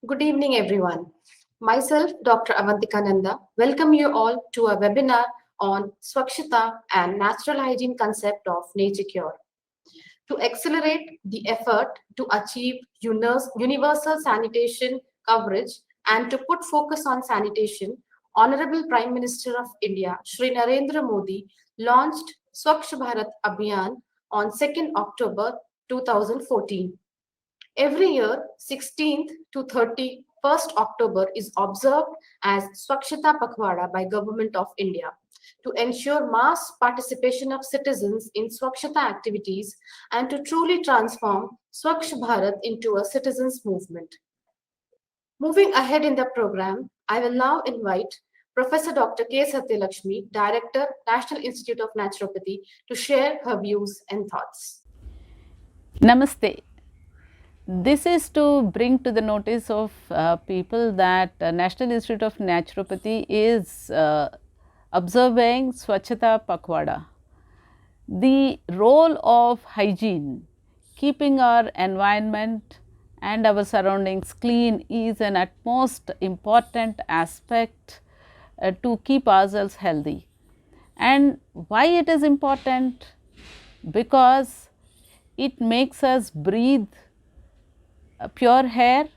Good evening, everyone. Myself, Dr. Avantika Nanda, welcome you all to a webinar on Swakshata and natural hygiene concept of nature cure. To accelerate the effort to achieve universal sanitation coverage and to put focus on sanitation, Honorable Prime Minister of India, Shri Narendra Modi, launched Swachh Bharat Abhiyan on 2nd October 2014. Every year, 16th to 31st October is observed as Swakshata Pakhwada by Government of India to ensure mass participation of citizens in Swakshata activities and to truly transform Swachh Bharat into a citizens' movement. Moving ahead in the program, I will now invite Professor Dr. K. Satyalakshmi, Director, National Institute of Naturopathy, to share her views and thoughts. Namaste. This is to bring to the notice of people that National Institute of Naturopathy is observing Swachhata Pakhwada. The role of hygiene, keeping our environment and our surroundings clean, is an utmost important aspect to keep ourselves healthy. And why it is important? Because it makes us breathe pure air,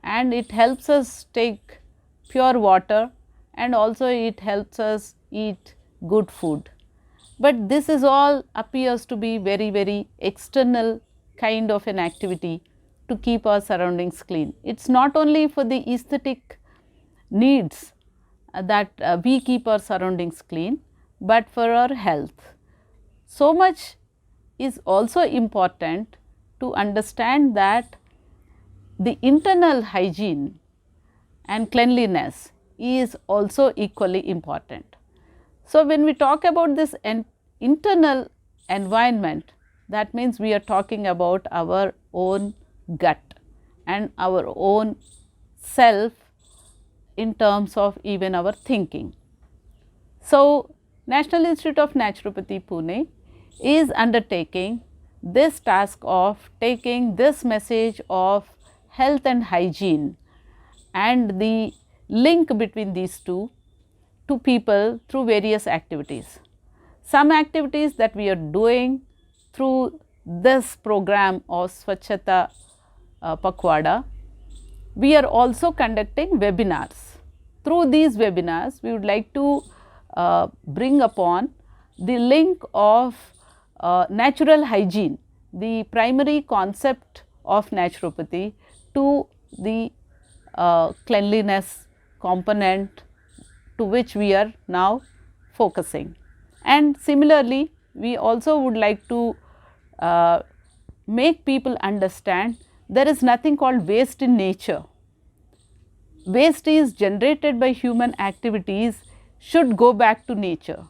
and it helps us take pure water, and also it helps us eat good food. But this is all appears to be very external kind of an activity to keep our surroundings clean. It is not only for the aesthetic needs that we keep our surroundings clean, but for our health. So much is also important to understand that the internal hygiene and cleanliness is also equally important. So, when we talk about this internal environment, that means we are talking about our own gut and our own self in terms of even our thinking. So, National Institute of Naturopathy Pune is undertaking this task of taking this message of health and hygiene and the link between these two to people through various activities. Some activities that we are doing through this program of Swachhata Pakhwada, we are also conducting webinars. Through these webinars, we would like to bring upon the link of natural hygiene, the primary concept of naturopathy, to the cleanliness component to which we are now focusing. And similarly, we also would like to make people understand there is nothing called waste in nature. Waste is generated by human activities should go back to nature,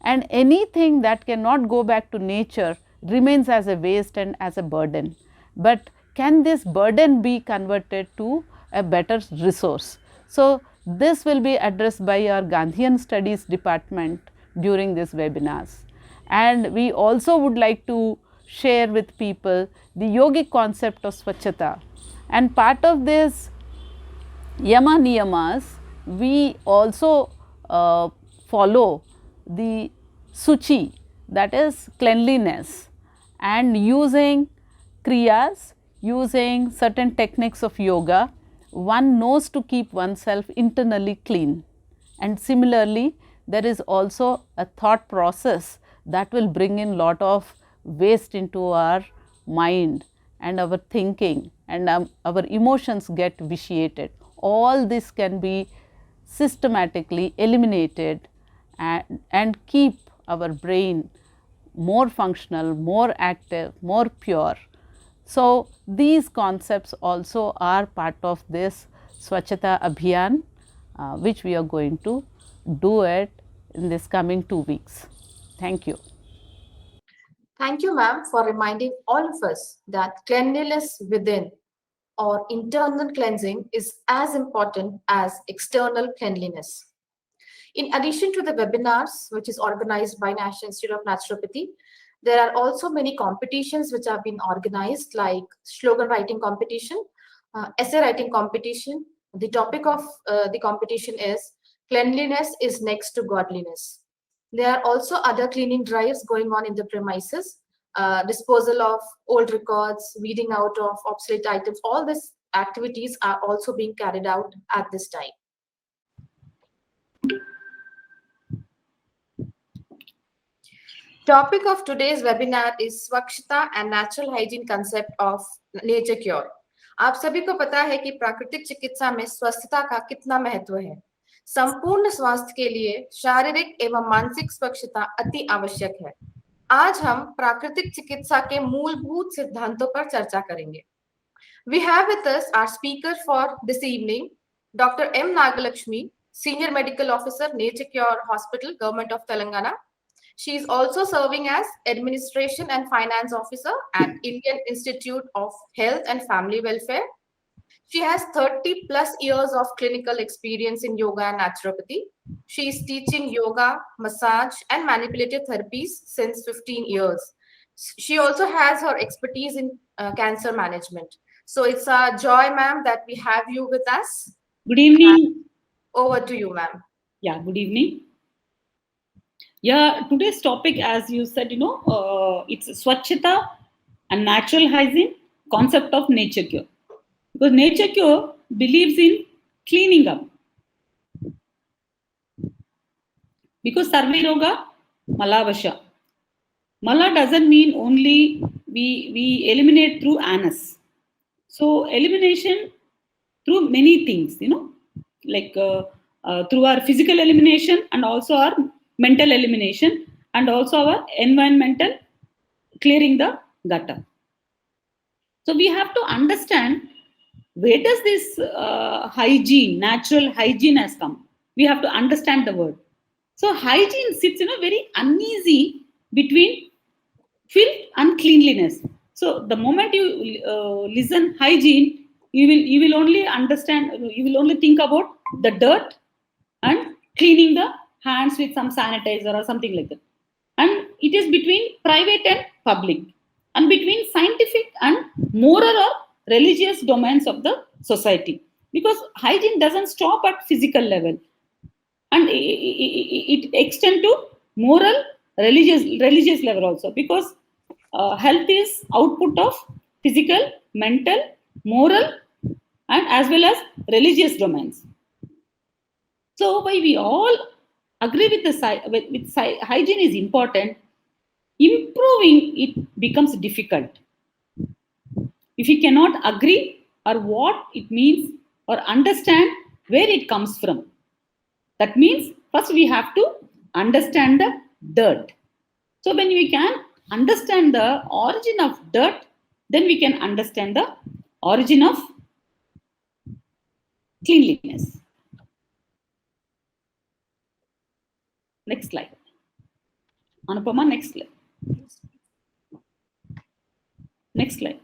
and anything that cannot go back to nature remains as a waste and as a burden. But can this burden be converted to a better resource? So, this will be addressed by our Gandhian Studies department during these webinars. And we also would like to share with people the yogic concept of Swachhata, and part of this Yama Niyamas, we also follow the Suchi, that is cleanliness, and using kriyas, using certain techniques of yoga, one knows to keep oneself internally clean. And similarly, there is also a thought process that will bring in lot of waste into our mind and our thinking, and our emotions get vitiated. All this can be systematically eliminated and keep our brain more functional, more active, more pure. So, these concepts also are part of this Swachhata Abhiyan, which we are going to do it in this coming 2 weeks. Thank you. Thank you, ma'am, for reminding all of us that cleanliness within or internal cleansing is as important as external cleanliness. In addition to the webinars, which is organized by National Institute of Naturopathy, there are also many competitions which have been organized, like slogan writing competition, essay writing competition. The topic of the competition is cleanliness is next to godliness. There are also other cleaning drives going on in the premises, disposal of old records, weeding out of obsolete items. All these activities are also being carried out at this time. Topic of today's webinar is Swachhata and natural hygiene concept of nature cure. आप सभी को पता है कि प्राकृतिक चिकित्सा में स्वस्थता का कितना महत्व है। संपूर्ण स्वास्थ्य के लिए शारीरिक एवं मानसिक स्वच्छता अति आवश्यक है। आज हम प्राकृतिक चिकित्सा के मूलभूत सिद्धांतों पर चर्चा करेंगे। We have with us our speaker for this evening, Dr. M. Nagalakshmi, Senior Medical Officer, Nature Cure Hospital, Government of Telangana. She is also serving as Administration and Finance Officer at Indian Institute of Health and Family Welfare. She has 30 plus years of clinical experience in yoga and naturopathy. She is teaching yoga, massage, and manipulative therapies since 15 years. She also has her expertise in cancer management. So it's a joy, ma'am, that we have you with us. Good evening. Over to you, ma'am. Yeah, good evening. Yeah, today's topic, as you said, it's Swachhata and natural hygiene, concept of nature cure. Because nature cure believes in cleaning up. Because Sarve Roga, Malavasha. Mala doesn't mean only we eliminate through anus. So elimination through many things, like through our physical elimination and also our mental elimination and also our environmental clearing the gutter. So we have to understand where does this hygiene, natural hygiene has come. We have to understand the word. So hygiene sits, very uneasy between filth and cleanliness. So the moment you listen hygiene, you will only understand, you will only think about the dirt and cleaning the hands with some sanitizer or something like that. And it is between private and public and between scientific and moral or religious domains of the society. Because hygiene doesn't stop at physical level and it extends to moral, religious level also. Because health is output of physical, mental, moral, and as well as religious domains. So, why we all agree with hygiene is important, improving it becomes difficult. If you cannot agree or what it means or understand where it comes from, that means first we have to understand the dirt. So, when we can understand the origin of dirt, then we can understand the origin of cleanliness. Next slide. Anupama, next slide. Next slide.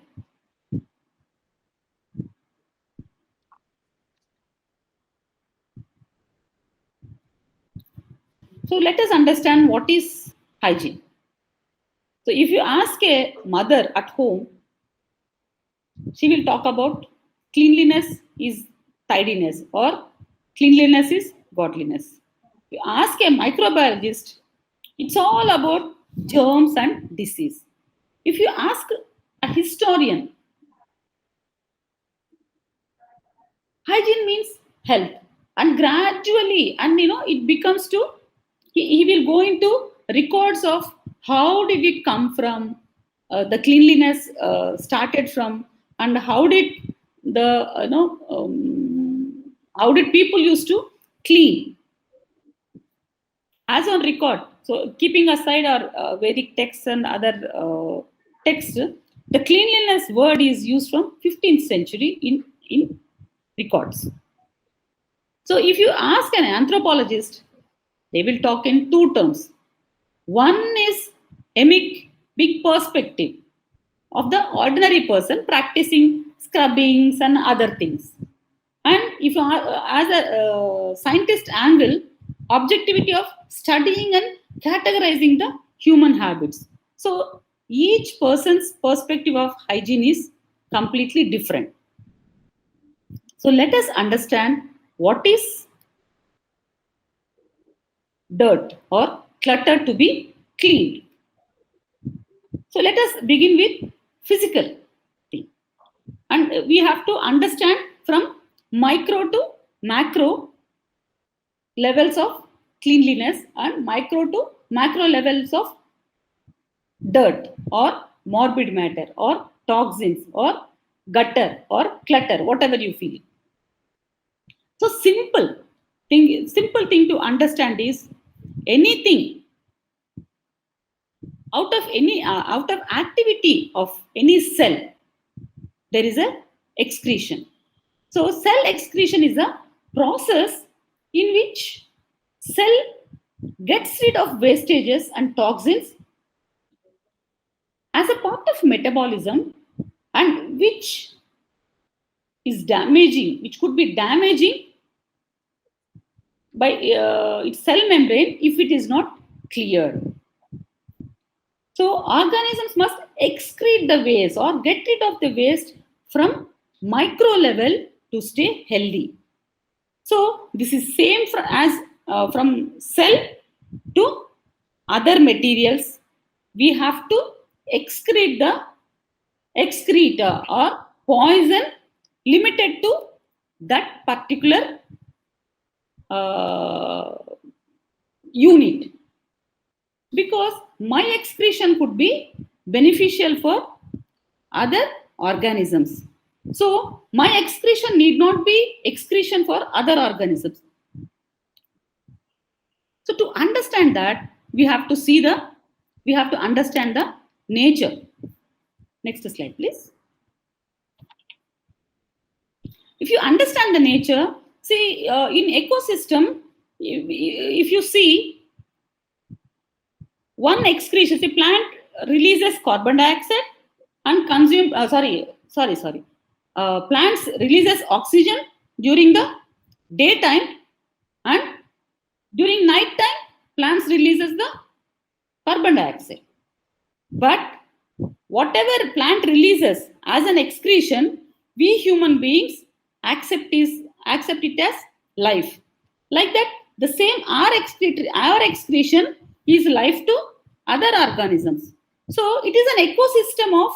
So let us understand what is hygiene. So if you ask a mother at home, she will talk about cleanliness is tidiness or cleanliness is godliness. If you ask a microbiologist, it's all about germs and disease. If you ask a historian, hygiene means health. And gradually, and it becomes to, he will go into records of how did it come from, the cleanliness started from, and how did the, how did people used to clean as on record. So keeping aside our Vedic texts and other texts, the cleanliness word is used from 15th century in records. So if you ask an anthropologist, they will talk in two terms. One is emic, big perspective of the ordinary person practicing scrubbings and other things. And if you are, as a scientist angle, objectivity of studying and categorizing the human habits. So each person's perspective of hygiene is completely different. So let us understand what is dirt or clutter to be cleaned. So let us begin with physical thing. And we have to understand from micro to macro levels of cleanliness and micro to macro levels of dirt or morbid matter or toxins or gutter or clutter, whatever you feel. So simple thing to understand is anything out of activity of any cell, there is a excretion. So cell excretion is a process in which cell gets rid of wastages and toxins as a part of metabolism, and which is damaging, which could be damaging by its cell membrane if it is not cleared. So organisms must excrete the waste or get rid of the waste from micro level to stay healthy. So this is same from cell to other materials. We have to excrete the excreta or poison limited to that particular unit, because my excretion could be beneficial for other organisms. So my excretion need not be excretion for other organisms. So to understand that, we have to understand the nature. Next slide, please. If you understand the nature, see, in ecosystem, if you see one excretion, the plant releases carbon dioxide and plants releases oxygen during the daytime, and during night time plants releases the carbon dioxide. But whatever plant releases as an excretion, we human beings accept it as life. Like that, the same our excretion is life to other organisms. So it is an ecosystem of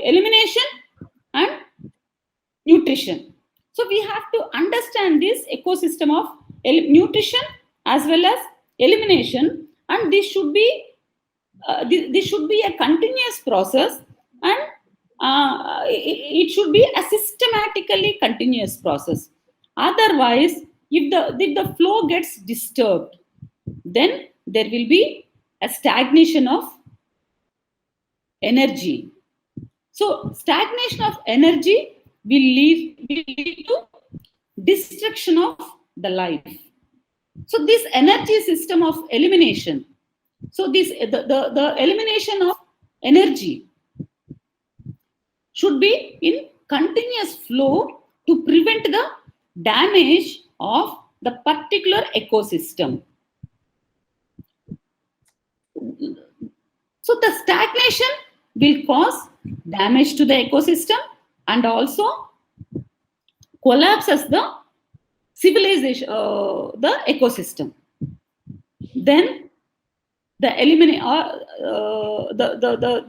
elimination and nutrition. So we have to understand this ecosystem of nutrition as well as elimination, and this should be a continuous process, and it should be a systematically continuous process. Otherwise, if the flow gets disturbed, then there will be a stagnation of energy. So stagnation of energy will lead to destruction of the life. So this energy system of elimination, so this the elimination of energy should be in continuous flow to prevent the damage of the particular ecosystem. So the stagnation will cause damage to the ecosystem and also collapses the civilization, the ecosystem. Then the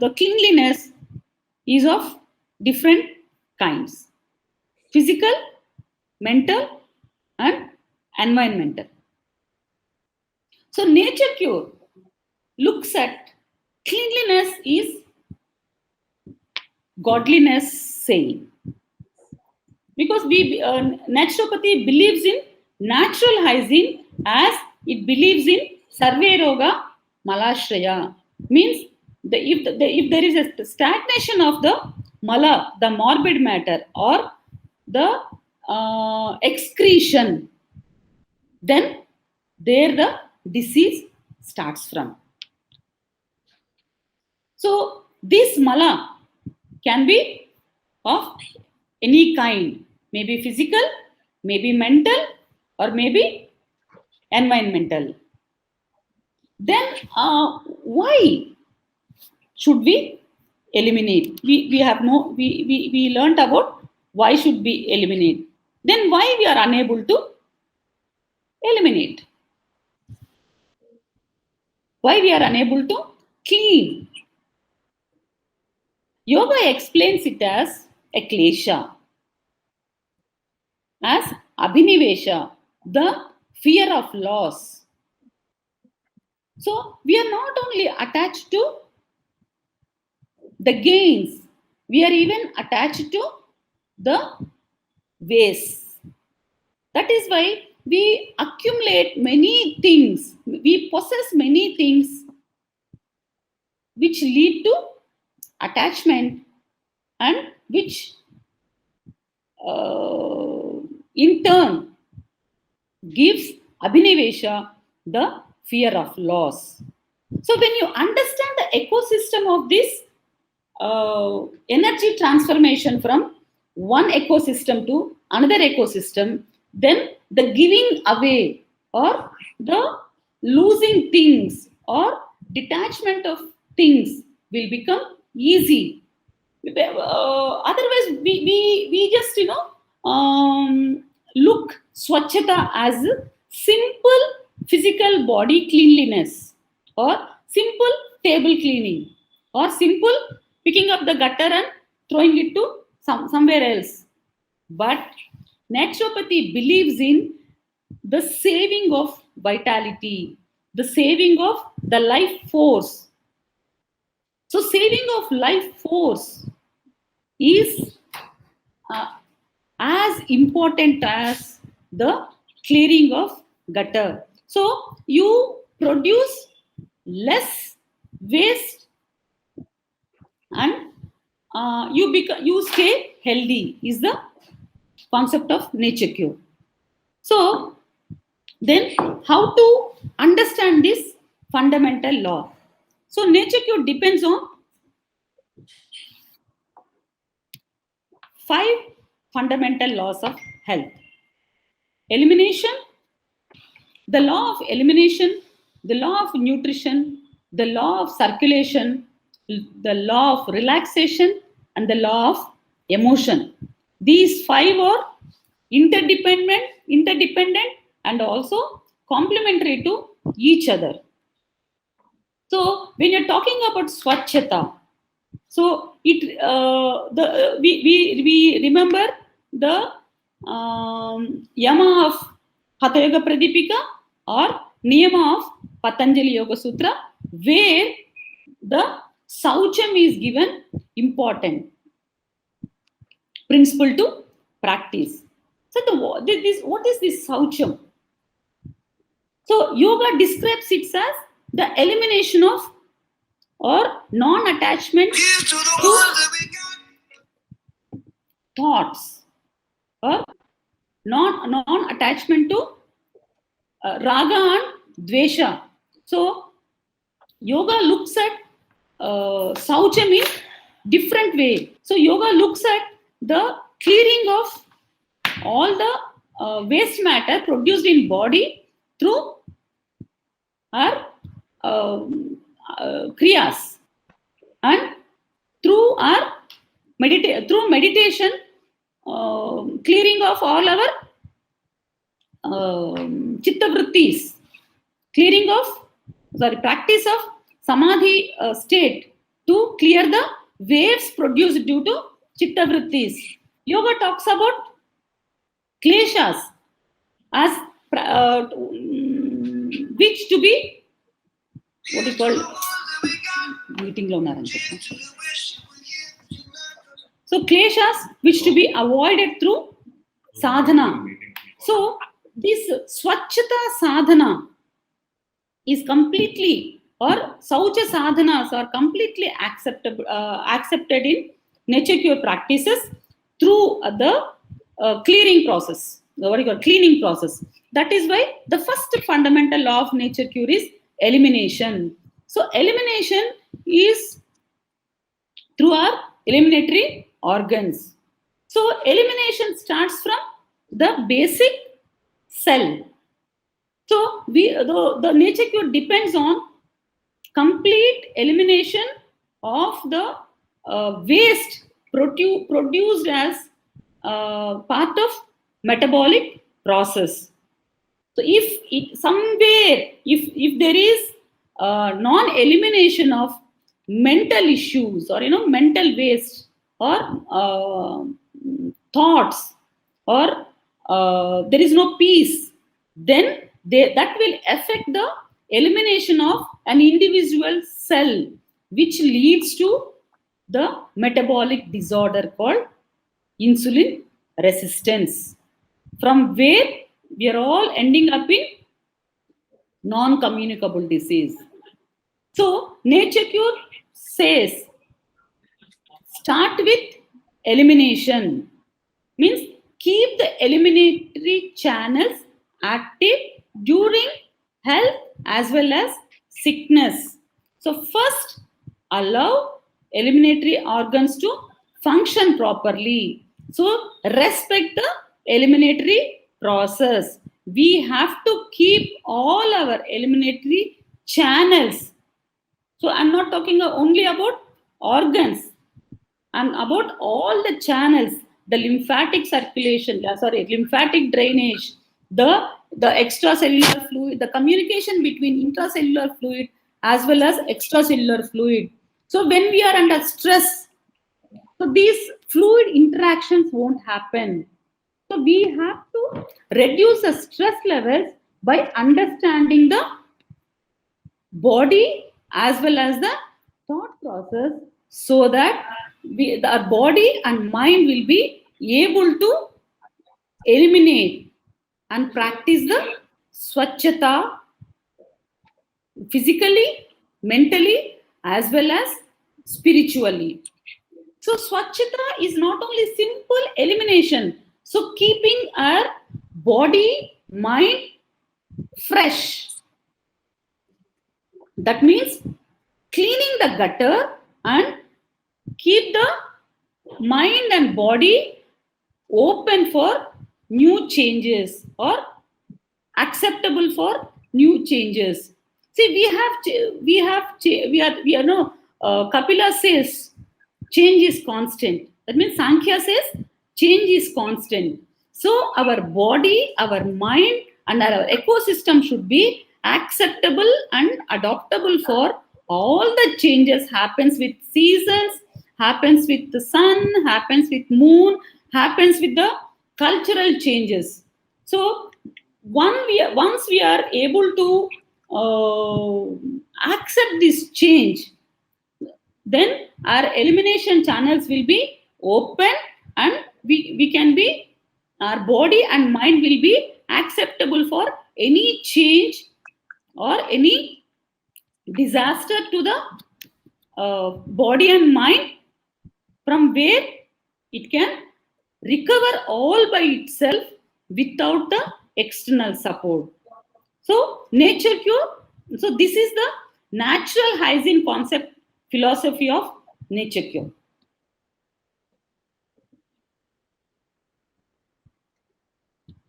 the cleanliness is of different kinds: physical, mental, and environmental. So Nature Cure looks at cleanliness is godliness saying, because naturopathy believes in natural hygiene as it believes in sarve roga malashraya. Means if there is a stagnation of the mala, the morbid matter, or the excretion, then there the disease starts from. So this mala can be of any kind, maybe physical, maybe mental, or maybe environmental. Then why should we eliminate? We learned about why should we eliminate? Then why we are unable to eliminate? Why we are unable to clean? Yoga explains it as a klesha, as abhinivesha, the fear of loss. So we are not only attached to the gains, we are even attached to the waste. That is why we accumulate many things, we possess many things which lead to attachment and which in turn gives abhinivesha, the fear of loss. So when you understand the ecosystem of this energy transformation from one ecosystem to another ecosystem, then the giving away or the losing things or detachment of things will become easy. Otherwise, we just look swachhata as simple physical body cleanliness or simple table cleaning or simple picking up the gutter and throwing it to somewhere else. But naturopathy believes in the saving of vitality, the saving of the life force. So saving of life force is as important as the clearing of gutter. So you produce less waste and you stay healthy is the concept of nature cure. So then how to understand this fundamental law? So nature cure depends on 5 fundamental laws of health. Elimination, the law of elimination, the law of nutrition, the law of circulation, the law of relaxation, and the law of emotion. These 5 are interdependent and also complementary to each other. So when you're talking about swachhata, so it we remember the yama of Hatha Yoga Pradipika or niyama of Patanjali Yoga Sutra, where the saucham is given important principle to practice. So what is this saucham? So yoga describes it as the elimination of or non-attachment to thoughts or non-attachment to raga and dvesha. So yoga looks at saucham in different way. So yoga looks at the clearing of all the waste matter produced in body through our kriyas and through our meditation, clearing of all our chitta vrittis, practice of samadhi state to clear the waves produced due to chitta vrittis. Yoga talks about kleshas as which to be what is called meeting lo so kleshas which to be avoided through sadhana. So this swachhata sadhana is completely or saucha sadhanas are completely accepted in nature cure practices through the clearing process, cleaning process. That is why the first fundamental law of nature cure is elimination. So elimination is through our eliminatory organs. So elimination starts from the basic cell. So the nature cure depends on complete elimination of the waste produced as part of metabolic process. So if somewhere, if there is non-elimination of mental issues, or mental waste, or thoughts, or there is no peace, then that will affect the elimination of an individual cell, which leads to the metabolic disorder called insulin resistance, from where we are all ending up in non-communicable disease. So Nature Cure says, start with elimination, means keep the eliminatory channels active during health as well as sickness. So first, allow eliminatory organs to function properly. So respect the eliminatory process. We have to keep all our eliminatory channels. So I'm not talking only about organs. I'm about all the channels, the lymphatic circulation, lymphatic drainage, the extracellular fluid, the communication between intracellular fluid as well as extracellular fluid. So when we are under stress, so these fluid interactions won't happen. So we have to reduce the stress levels by understanding the body as well as the thought process, so that our body and mind will be able to eliminate and practice the swachhata physically, mentally, as well as spiritually. So swachhata is not only simple elimination, so keeping our body, mind fresh. That means cleaning the gutter and keep the mind and body open for new changes, or acceptable for new changes. See, Kapila says change is constant. That means Sankhya says change is constant. So our body, our mind, and our ecosystem should be acceptable and adaptable for all the changes. Happens with seasons, happens with the sun, happens with moon, happens with the cultural changes. So once we are able to accept this change, then our elimination channels will be open, and we can be, our body and mind will be acceptable for any change or any disaster to the body and mind, from where it can recover all by itself without the external support. So Nature Cure, so this is the natural hygiene concept philosophy of Nature Cure.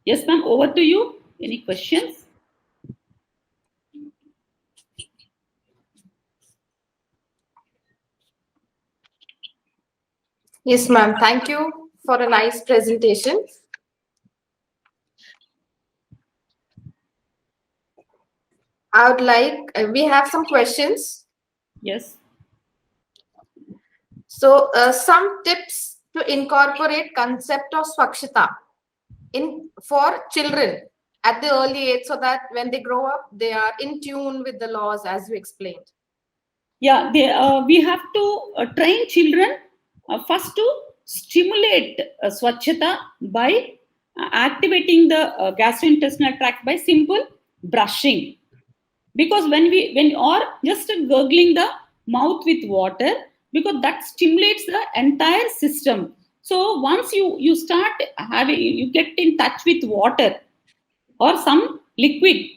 Yes, ma'am, over to you. Any questions? Yes, ma'am. Thank you for a nice presentation. I would like, we have some questions. Yes. So some tips to incorporate concept of swachhata for children at the early age, so that when they grow up, they are in tune with the laws, as you explained. Yeah, we have to train children first to stimulate swachhata by activating the gastrointestinal tract by simple brushing. Because when or just gurgling the mouth with water, because that stimulates the entire system. So once you start having, you get in touch with water or some liquid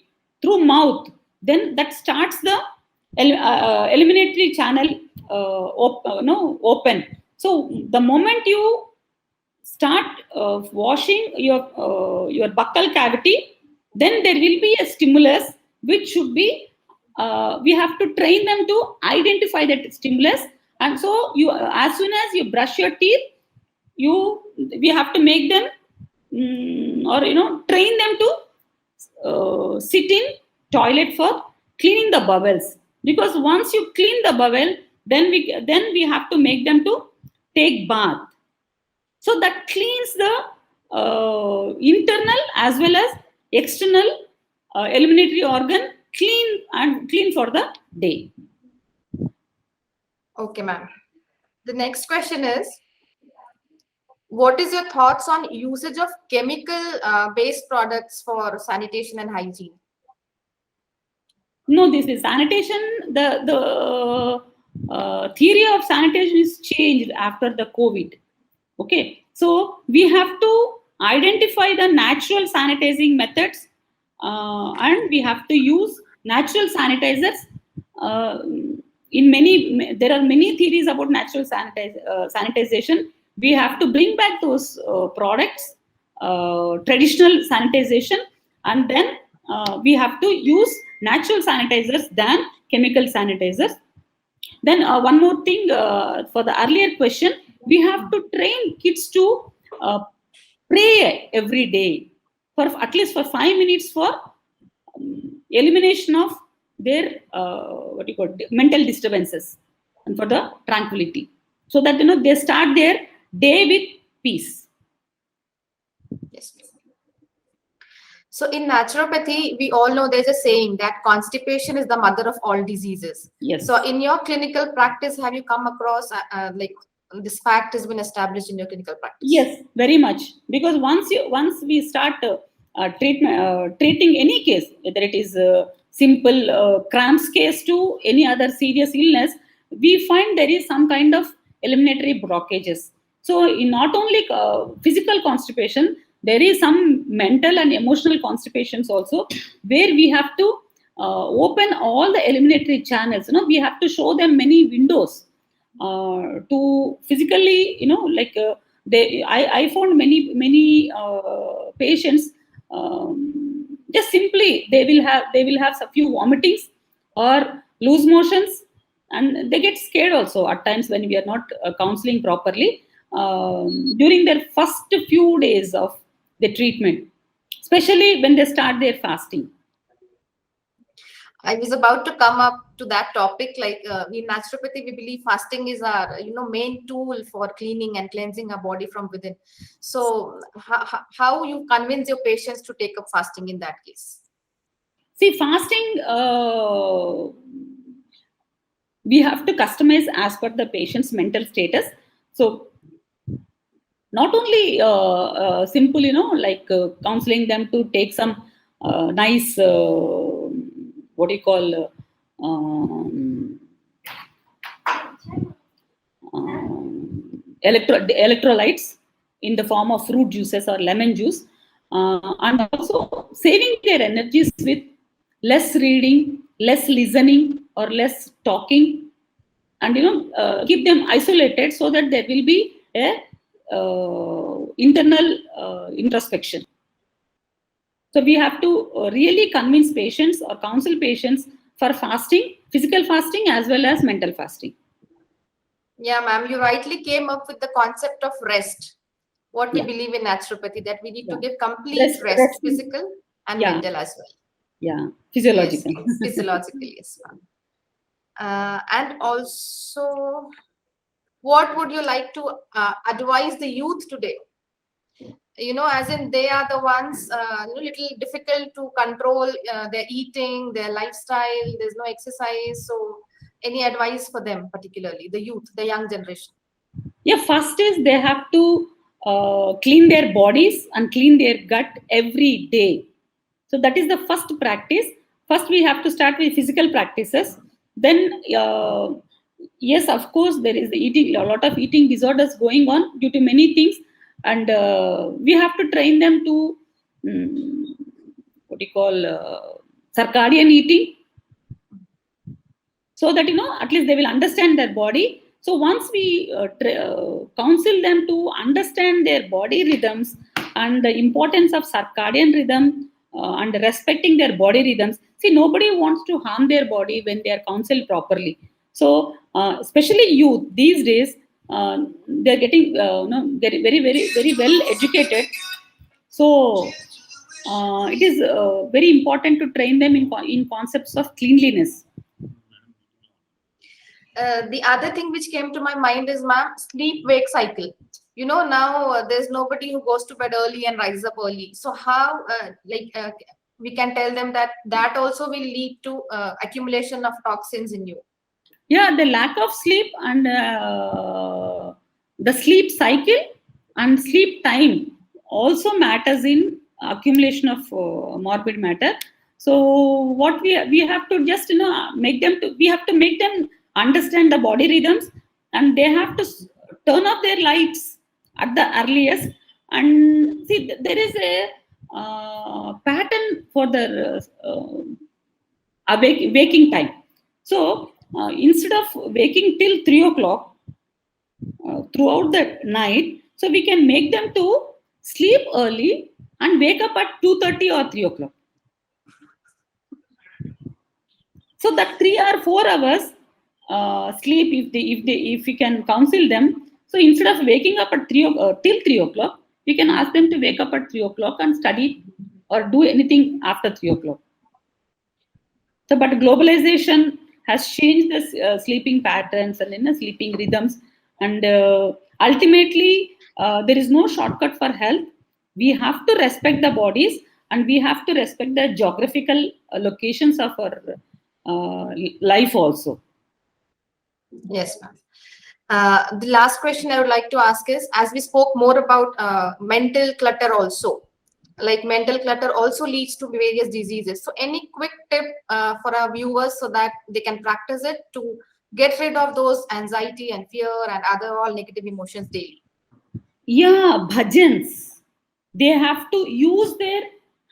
through mouth, then that starts the eliminatory channel open. So the moment you start washing your buccal cavity, then there will be a stimulus which should be, we have to train them to identify that stimulus. And so you, as soon as you brush your teeth, we have to make them or train them to sit in toilet for cleaning the bowels, because once you clean the bowel, then we have to make them to take bath. So that cleans the internal as well as external eliminatory organ, clean for the day. Okay, ma'am. The next question is, what is your thoughts on usage of chemical based products for sanitation and hygiene? No, this is sanitation. The theory of sanitation is changed after the COVID. Okay, so we have to identify the natural sanitizing methods, and we have to use natural sanitizers. There are many theories about natural sanitization. We have to bring back those products, traditional sanitization, and then we have to use natural sanitizers than chemical sanitizers. Then one more thing, for the earlier question, we have to train kids to pray every day for at least for 5 minutes for elimination of their mental disturbances and for the tranquility, so that they start their day with peace. Yes. So in naturopathy, we all know there's a saying that constipation is the mother of all diseases. Yes. So in your clinical practice, have you come across like this fact has been established in your clinical practice? Yes, very much. Because once we start treating any case, whether it is simple cramps case to any other serious illness, we find there is some kind of eliminatory blockages. So in not only physical constipation, there is some mental and emotional constipations also, where we have to open all the eliminatory channels. We have to show them many windows to physically, I found many patients, just simply they will have a few vomitings or loose motions, and they get scared also at times when we are not counseling properly during their first few days of the treatment, especially when they start their fasting. I was about to come up to that topic. Like in naturopathy, we believe fasting is our main tool for cleaning and cleansing our body from within. So how you convince your patients to take up fasting in that case? See, fasting, we have to customize as per the patient's mental status. So not only simple, counseling them to take some nice electrolytes in the form of fruit juices or lemon juice, and also saving their energies with less reading, less listening, or less talking, and keep them isolated so that there will be a internal introspection. So we have to really convince patients or counsel patients for fasting, physical fasting as well as mental fasting. Yeah, ma'am, you rightly came up with the concept of rest. What we believe in naturopathy, that we need to give complete rest, physical and mental as well. Yeah, physiological. Yes, physiologically, yes, ma'am. And also, what would you like to advise the youth today? As in they are the ones little difficult to control their eating, their lifestyle. There's no exercise. So any advice for them, particularly the youth, the young generation? Yeah, first is they have to clean their bodies and clean their gut every day. So that is the first practice. First, we have to start with physical practices. Then, yes, of course, there is a lot of eating disorders going on due to many things, and we have to train them to circadian eating, so that at least they will understand their body. So once we counsel them to understand their body rhythms and the importance of circadian rhythm and respecting their body rhythms. See, nobody wants to harm their body when they are counseled properly. So especially youth these days, they're getting very well educated. So it is very important to train them in concepts of cleanliness. The other thing which came to my mind is, ma'am, sleep-wake cycle. You know, now there's nobody who goes to bed early and rises up early. So how, we can tell them that also will lead to accumulation of toxins in you. Yeah, the lack of sleep and the sleep cycle and sleep time also matters in accumulation of morbid matter. So what we have to just make them to, we have to make them understand the body rhythms, and they have to turn off their lights at the earliest. And see, there is a pattern for the waking time. So instead of waking till 3 o'clock throughout the night, so we can make them to sleep early and wake up at 2:30 or 3 o'clock. So that 3 or 4 hours sleep, if we can counsel them, so instead of waking up at till 3 o'clock, we can ask them to wake up at 3 o'clock and study or do anything after 3 o'clock. So, but globalization has changed the sleeping patterns and sleeping rhythms, and ultimately there is no shortcut for health. We have to respect the bodies, and we have to respect the geographical locations of our life also. Yes, ma'am. The last question I would like to ask is, as we spoke more about mental clutter also, like mental clutter also leads to various diseases. So any quick tip for our viewers so that they can practice it to get rid of those anxiety and fear and other all negative emotions daily? Yeah, bhajans. They have to use their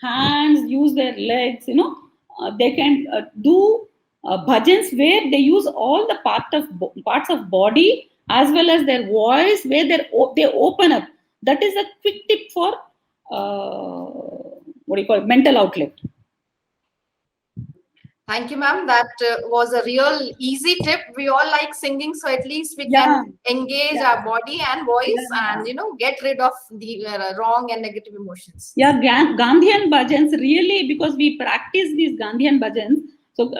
hands, use their legs, they can do bhajans where they use all the parts of body as well as their voice, where they open up. That is a quick tip for mental outlet. Thank you, ma'am. That was a real easy tip. We all like singing, so at least we can engage our body and voice and get rid of the wrong and negative emotions. Yeah, Gandhian bhajans really, because we practice these Gandhian bhajans. So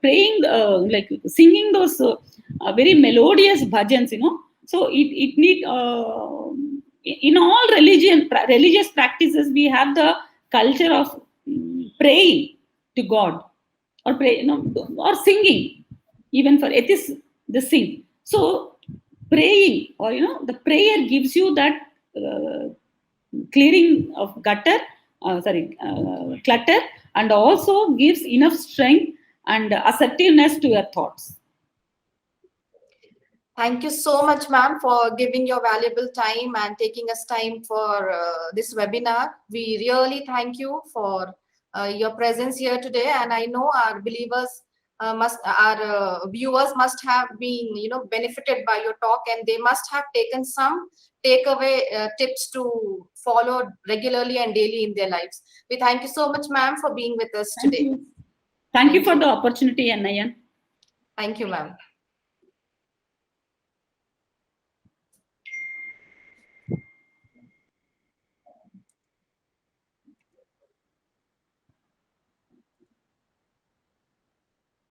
praying, like singing those very melodious bhajans, So it need in all religious practices, we have the culture of praying to God, or pray, or singing. Even for atheists, they sing. So praying, or the prayer gives you that clearing of clutter, and also gives enough strength and assertiveness to your thoughts. Thank you so much, ma'am, for giving your valuable time and taking us time for this webinar. We really thank you for your presence here today, and I know our believers viewers must have been benefited by your talk, and they must have taken some takeaway tips to follow regularly and daily in their lives. We thank you so much, ma'am, for being with us today. Thank you for the opportunity, Annayan. Thank you, ma'am.